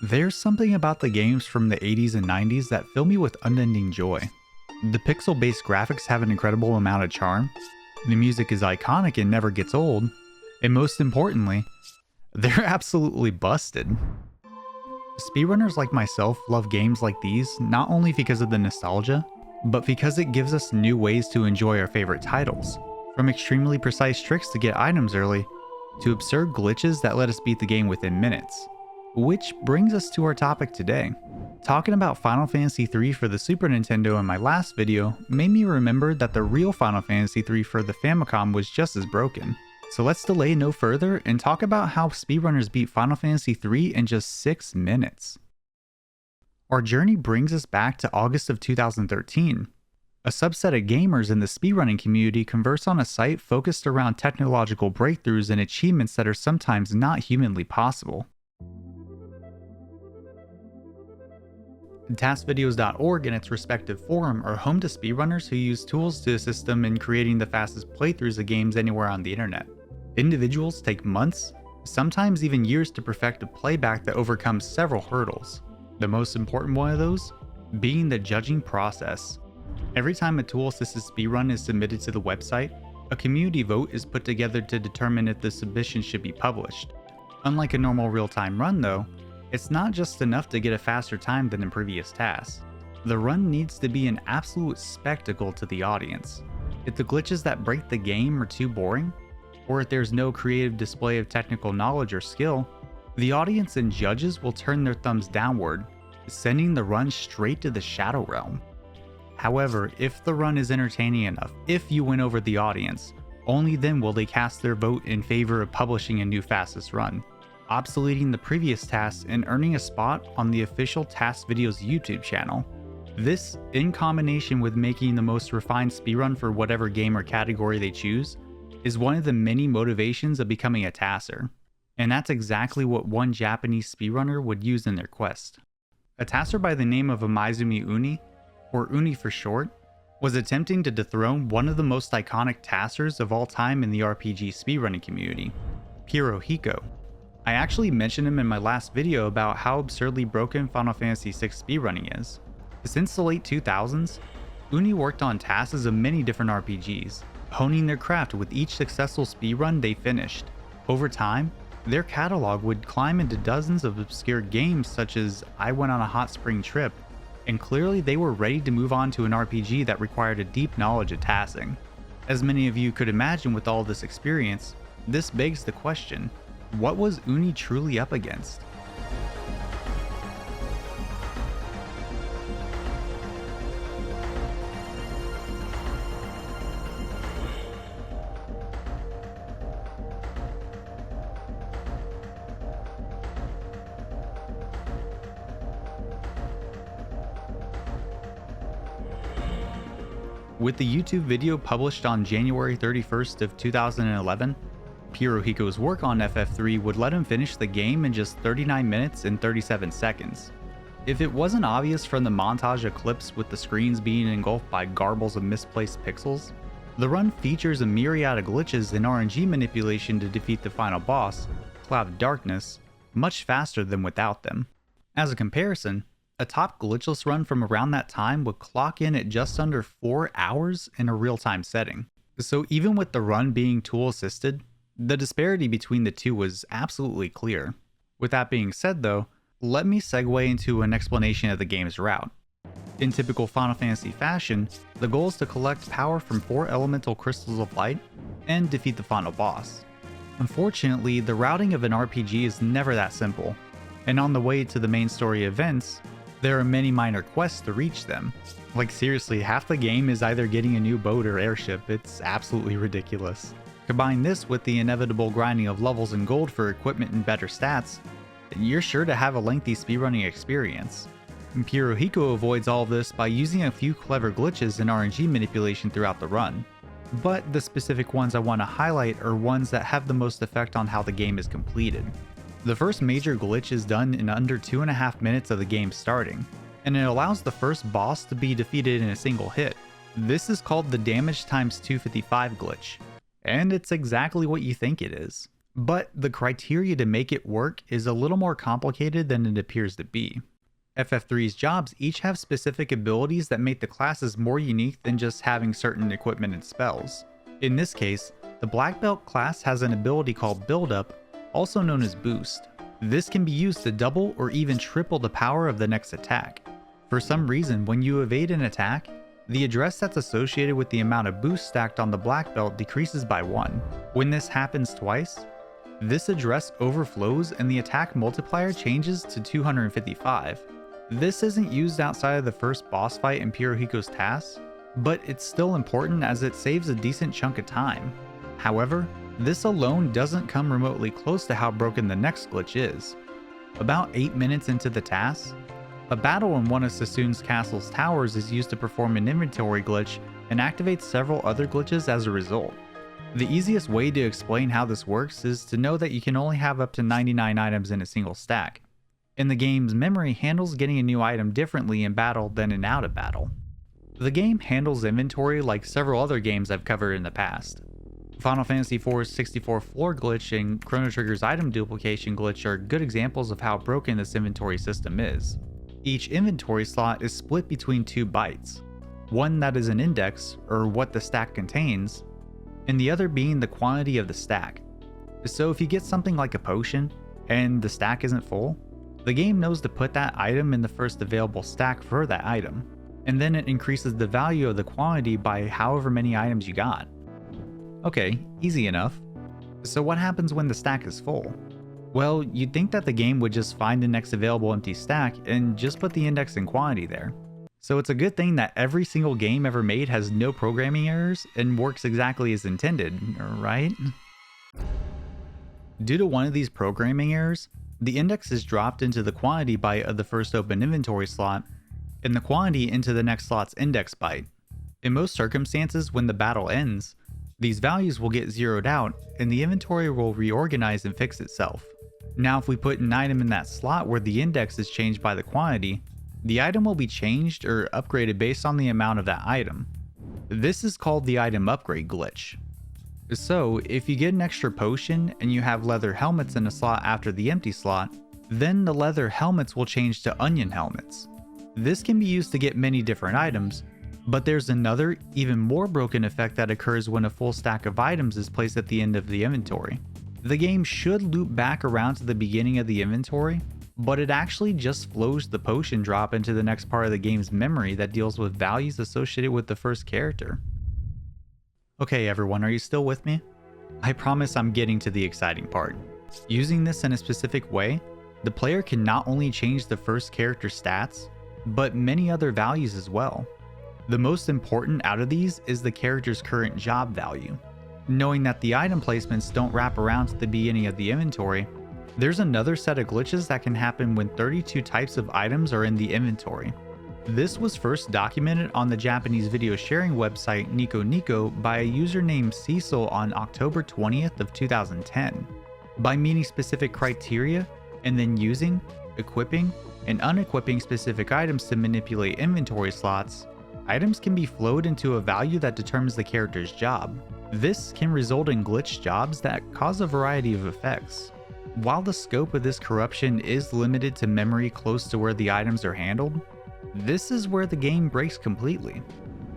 There's something about the games from the 80s and 90s that fill me with unending joy. The pixel-based graphics have an incredible amount of charm, the music is iconic and never gets old, and most importantly, they're absolutely busted. Speedrunners like myself love games like these not only because of the nostalgia, but because it gives us new ways to enjoy our favorite titles, from extremely precise tricks to get items early, to absurd glitches that let us beat the game within minutes. Which brings us to our topic today. Talking about Final Fantasy III for the Super Nintendo in my last video made me remember that the real Final Fantasy III for the Famicom was just as broken. So let's delay no further and talk about how speedrunners beat Final Fantasy III in just 6 minutes. Our journey brings us back to August of 2013. A subset of gamers in the speedrunning community converse on a site focused around technological breakthroughs and achievements that are sometimes not humanly possible. TASvideos.org and its respective forum are home to speedrunners who use tools to assist them in creating the fastest playthroughs of games anywhere on the internet. Individuals take months, sometimes even years to perfect a playback that overcomes several hurdles. The most important one of those being the judging process. Every time a tool-assisted speedrun is submitted to the website, a community vote is put together to determine if the submission should be published. Unlike a normal real-time run though, it's not just enough to get a faster time than in previous tasks. The run needs to be an absolute spectacle to the audience. If the glitches that break the game are too boring, or if there's no creative display of technical knowledge or skill, the audience and judges will turn their thumbs downward, sending the run straight to the Shadow Realm. However, if the run is entertaining enough, if you win over the audience, only then will they cast their vote in favor of publishing a new fastest run, obsoleting the previous tasks and earning a spot on the official TASvideos YouTube channel. This, in combination with making the most refined speedrun for whatever game or category they choose, is one of the many motivations of becoming a TASer. And that's exactly what one Japanese speedrunner would use in their quest. A TASer by the name of Amaizumi Uni, or Uni for short, was attempting to dethrone one of the most iconic TASers of all time in the RPG speedrunning community, Hirohiko. I actually mentioned him in my last video about how absurdly broken Final Fantasy VI speedrunning is. Since the late 2000s, Uni worked on tasks of many different RPGs, honing their craft with each successful speedrun they finished. Over time, their catalog would climb into dozens of obscure games such as I Went on a Hot Spring Trip, and clearly they were ready to move on to an RPG that required a deep knowledge of tasking. As many of you could imagine with all this experience, this begs the question, what was Uni truly up against? With the YouTube video published on January 31st of 2011, Hirohiko's work on FF3 would let him finish the game in just 39 minutes and 37 seconds. If it wasn't obvious from the montage of clips with the screens being engulfed by garbles of misplaced pixels, the run features a myriad of glitches and RNG manipulation to defeat the final boss, Cloud of Darkness, much faster than without them. As a comparison, a top glitchless run from around that time would clock in at just under 4 hours in a real-time setting. So even with the run being tool-assisted, the disparity between the two was absolutely clear. With that being said though, let me segue into an explanation of the game's route. In typical Final Fantasy fashion, the goal is to collect power from 4 elemental crystals of light and defeat the final boss. Unfortunately, the routing of an RPG is never that simple, and on the way to the main story events, there are many minor quests to reach them. Like seriously, half the game is either getting a new boat or airship. It's absolutely ridiculous. Combine this with the inevitable grinding of levels and gold for equipment and better stats, and you're sure to have a lengthy speedrunning experience. Hirohiko avoids all of this by using a few clever glitches and RNG manipulation throughout the run. But the specific ones I want to highlight are ones that have the most effect on how the game is completed. The first major glitch is done in under 2.5 minutes of the game starting, and it allows the first boss to be defeated in a single hit. This is called the damage times 255 glitch, and it's exactly what you think it is. But the criteria to make it work is a little more complicated than it appears to be. FF3's jobs each have specific abilities that make the classes more unique than just having certain equipment and spells. In this case, the Black Belt class has an ability called Build Up, also known as Boost. This can be used to double or even triple the power of the next attack. For some reason, when you evade an attack, the address that's associated with the amount of boost stacked on the Black Belt decreases by 1. When this happens twice, this address overflows and the attack multiplier changes to 255. This isn't used outside of the first boss fight in Hirohiko's tasks, but it's still important as it saves a decent chunk of time. However, this alone doesn't come remotely close to how broken the next glitch is. About 8 minutes into the task, a battle in one of Sassoon's castle's towers is used to perform an inventory glitch and activates several other glitches as a result. The easiest way to explain how this works is to know that you can only have up to 99 items in a single stack, and the game's memory handles getting a new item differently in battle than in out of battle. The game handles inventory like several other games I've covered in the past. Final Fantasy IV's 64 floor glitch and Chrono Trigger's item duplication glitch are good examples of how broken this inventory system is. Each inventory slot is split between 2 bytes, one that is an index, or what the stack contains, and the other being the quantity of the stack. So if you get something like a potion, and the stack isn't full, the game knows to put that item in the first available stack for that item, and then it increases the value of the quantity by however many items you got. Okay, easy enough. So what happens when the stack is full? Well, you'd think that the game would just find the next available empty stack and just put the index and quantity there. So it's a good thing that every single game ever made has no programming errors and works exactly as intended, right? Due to one of these programming errors, the index is dropped into the quantity byte of the first open inventory slot, and the quantity into the next slot's index byte. In most circumstances, when the battle ends, these values will get zeroed out, and the inventory will reorganize and fix itself. Now if we put an item in that slot where the index is changed by the quantity, the item will be changed or upgraded based on the amount of that item. This is called the item upgrade glitch. So if you get an extra potion and you have leather helmets in a slot after the empty slot, then the leather helmets will change to onion helmets. This can be used to get many different items, but there's another, even more broken effect that occurs when a full stack of items is placed at the end of the inventory. The game should loop back around to the beginning of the inventory, but it actually just flows the potion drop into the next part of the game's memory that deals with values associated with the first character. Okay everyone, are you still with me? I promise I'm getting to the exciting part. Using this in a specific way, the player can not only change the first character's stats, but many other values as well. The most important out of these is the character's current job value. Knowing that the item placements don't wrap around to the beginning of the inventory, there's another set of glitches that can happen when 32 types of items are in the inventory. This was first documented on the Japanese video sharing website Nico Nico by a user named Cecil on October 20th of 2010. By meeting specific criteria and then using, equipping, and unequipping specific items to manipulate inventory slots, items can be flowed into a value that determines the character's job. This can result in glitched jobs that cause a variety of effects. While the scope of this corruption is limited to memory close to where the items are handled, this is where the game breaks completely.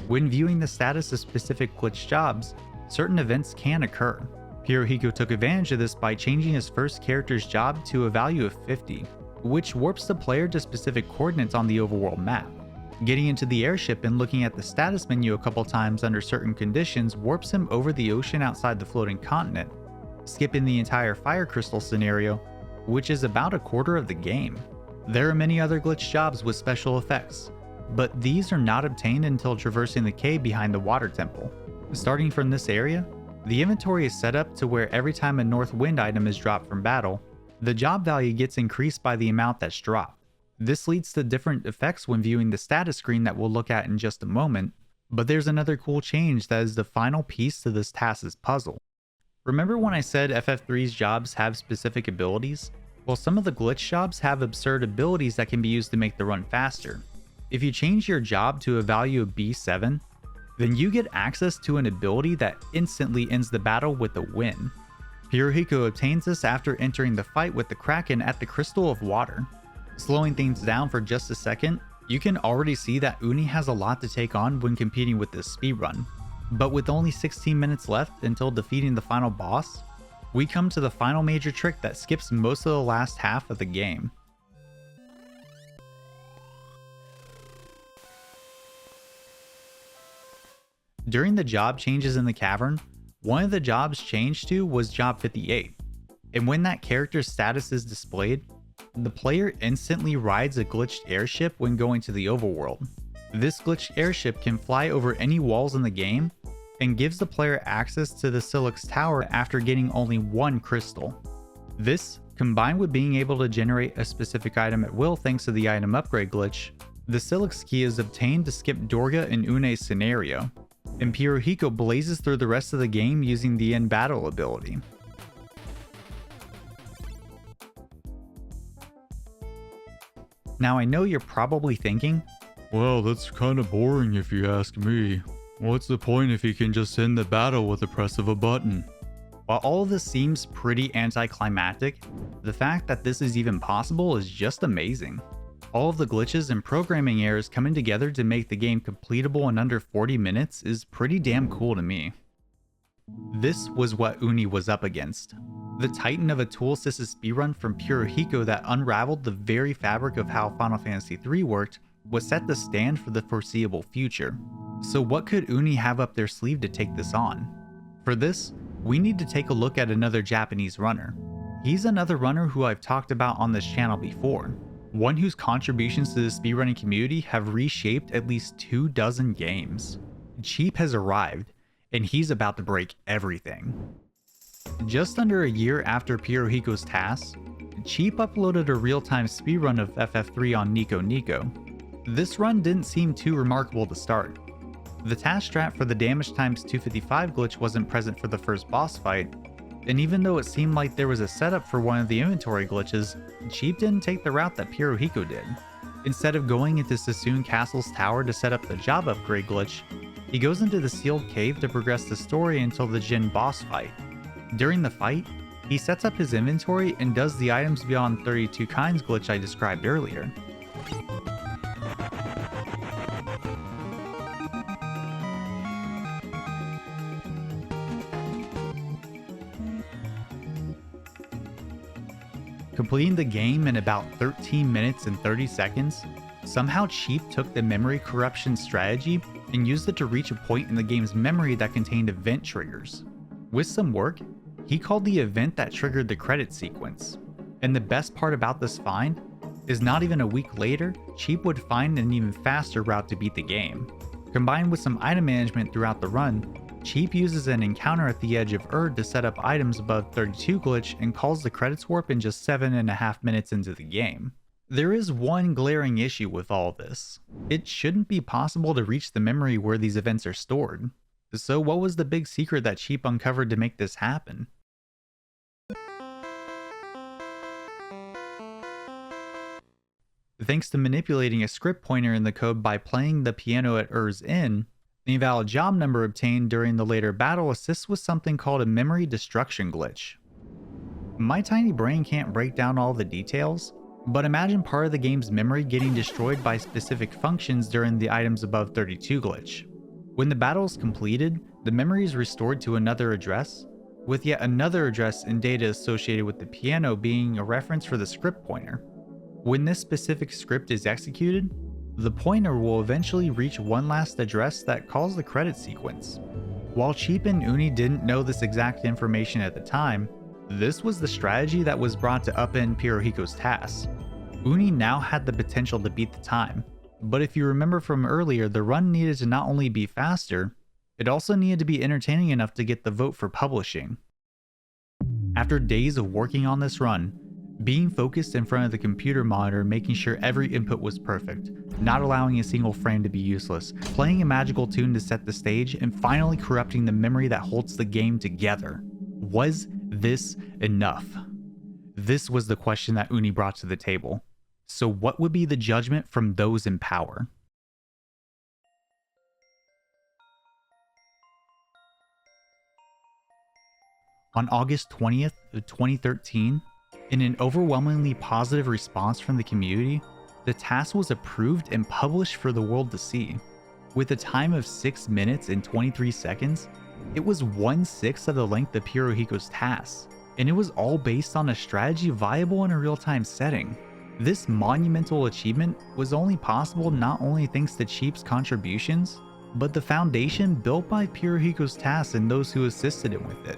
When viewing the status of specific glitched jobs, certain events can occur. Hirohiko took advantage of this by changing his first character's job to a value of 50, which warps the player to specific coordinates on the overworld map. Getting into the airship and looking at the status menu a couple times under certain conditions warps him over the ocean outside the floating continent, skipping the entire fire crystal scenario, which is about a quarter of the game. There are many other glitch jobs with special effects, but these are not obtained until traversing the cave behind the water temple. Starting from this area, the inventory is set up to where every time a north wind item is dropped from battle, the job value gets increased by the amount that's dropped. This leads to different effects when viewing the status screen that we'll look at in just a moment, but there's another cool change that is the final piece to this TASers puzzle. Remember when I said FF3's jobs have specific abilities? Well, some of the glitch jobs have absurd abilities that can be used to make the run faster. If you change your job to a value of B7, then you get access to an ability that instantly ends the battle with a win. Hirohiko obtains this after entering the fight with the Kraken at the Crystal of Water. Slowing things down for just a second, you can already see that Uni has a lot to take on when competing with this speedrun. But with only 16 minutes left until defeating the final boss, we come to the final major trick that skips most of the last half of the game. During the job changes in the cavern, one of the jobs changed to was Job 58, and when that character's status is displayed, the player instantly rides a glitched airship when going to the overworld. This glitched airship can fly over any walls in the game, and gives the player access to the Syphon's tower after getting only one crystal. This, combined with being able to generate a specific item at will thanks to the item upgrade glitch, the Syphon's key is obtained to skip Dorga and Une's scenario, and Hirohiko blazes through the rest of the game using the end battle ability. Now I know you're probably thinking, well, that's kinda boring if you ask me. What's the point if you can just end the battle with the press of a button? while all of this seems pretty anticlimactic, the fact that this is even possible is just amazing. All of the glitches and programming errors coming together to make the game completable in under 40 minutes is pretty damn cool to me. This was what Uni was up against. The titan of a tool-assisted speedrun from Hirohiko that unraveled the very fabric of how Final Fantasy III worked was set to stand for the foreseeable future. So what could Uni have up their sleeve to take this on? For this, we need to take a look at another Japanese runner. He's another runner who I've talked about on this channel before, one whose contributions to the speedrunning community have reshaped at least 24 games. Cheap has arrived, and he's about to break everything. Just under a year after Hirohiko's task, Cheap uploaded a real-time speedrun of FF3 on Nico Nico. This run didn't seem too remarkable to start. The task strat for the damage times 255 glitch wasn't present for the first boss fight, and even though it seemed like there was a setup for one of the inventory glitches, Cheap didn't take the route that Hirohiko did. Instead of going into Sassoon Castle's tower to set up the job upgrade glitch, he goes into the sealed cave to progress the story until the Jin boss fight. During the fight, he sets up his inventory and does the items beyond 32 kinds glitch I described earlier. Completing the game in about 13 minutes and 30 seconds, somehow Cheap took the memory corruption strategy and used it to reach a point in the game's memory that contained event triggers. With some work, he called the event that triggered the credit sequence. And the best part about this find is not even a week later, Cheap would find an even faster route to beat the game. Combined with some item management throughout the run, Cheap uses an encounter at the edge of Erd to set up items above 32 glitch and calls the credits warp in just 7.5 minutes into the game. There is one glaring issue with all this. It shouldn't be possible to reach the memory where these events are stored. So what was the big secret that Cheap uncovered to make this happen? Thanks to manipulating a script pointer in the code by playing the piano at Erd's Inn, the invalid job number obtained during the later battle assists with something called a memory destruction glitch. My tiny brain can't break down all the details, but imagine part of the game's memory getting destroyed by specific functions during the items above 32 glitch. When the battle is completed, the memory is restored to another address, with yet another address and data associated with the piano being a reference for the script pointer. When this specific script is executed, the pointer will eventually reach one last address that calls the credit sequence. While Cheap and Uni didn't know this exact information at the time, this was the strategy that was brought to upend Hirohiko's task. Uni now had the potential to beat the time, but if you remember from earlier, the run needed to not only be faster, it also needed to be entertaining enough to get the vote for publishing. After days of working on this run, being focused in front of the computer monitor, making sure every input was perfect, not allowing a single frame to be useless, playing a magical tune to set the stage, and finally corrupting the memory that holds the game together. Was this enough? This was the question that Uni brought to the table. So what would be the judgment from those in power? On August 20th of 2013, in an overwhelmingly positive response from the community, the task was approved and published for the world to see. With a time of 6 minutes and 23 seconds, it was 1/6 of the length of Hirohiko's task, and it was all based on a strategy viable in a real-time setting. This monumental achievement was only possible not only thanks to Cheap's contributions, but the foundation built by Hirohiko's task and those who assisted him with it.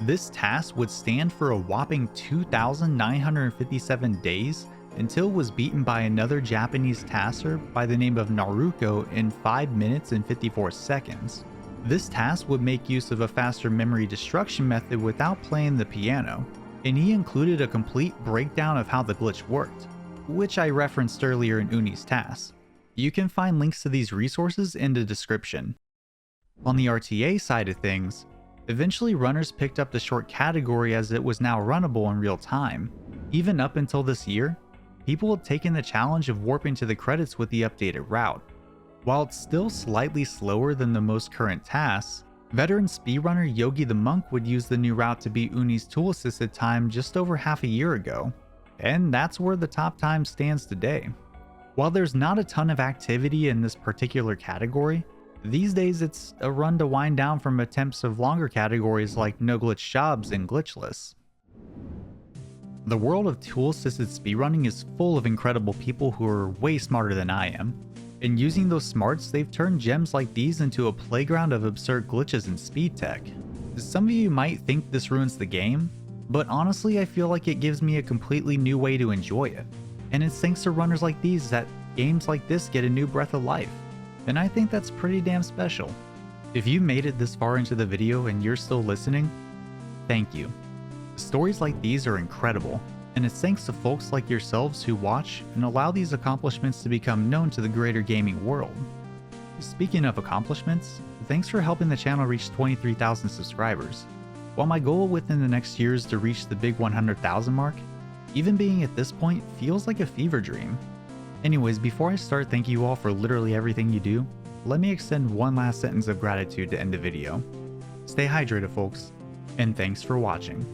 This task would stand for a whopping 2,957 days until it was beaten by another Japanese tasker by the name of Naruko in 5 minutes and 54 seconds. This task would make use of a faster memory destruction method without playing the piano, and he included a complete breakdown of how the glitch worked, which I referenced earlier in Uni's task. You can find links to these resources in the description. On the RTA side of things, eventually runners picked up the short category as it was now runnable in real time. Even up until this year, people had taken the challenge of warping to the credits with the updated route. While it's still slightly slower than the most current tasks, veteran speedrunner Yogi the Monk would use the new route to beat Uni's tool-assisted time just over half a year ago, and that's where the top time stands today. While there's not a ton of activity in this particular category, these days it's a run to wind down from attempts of longer categories like no glitch jobs and glitchless. The world of tool-assisted speedrunning is full of incredible people who are way smarter than I am, and using those smarts, they've turned gems like these into a playground of absurd glitches and speed tech. Some of you might think this ruins the game, but honestly I feel like it gives me a completely new way to enjoy it, and it's thanks to runners like these that games like this get a new breath of life, and I think that's pretty damn special. If you made it this far into the video and you're still listening, thank you. Stories like these are incredible, and it's thanks to folks like yourselves who watch and allow these accomplishments to become known to the greater gaming world. Speaking of accomplishments, thanks for helping the channel reach 23,000 subscribers. While my goal within the next year is to reach the big 100,000 mark, even being at this point feels like a fever dream. Anyways, before I start thanking you all for literally everything you do, let me extend one last sentence of gratitude to end the video. Stay hydrated, folks, and thanks for watching.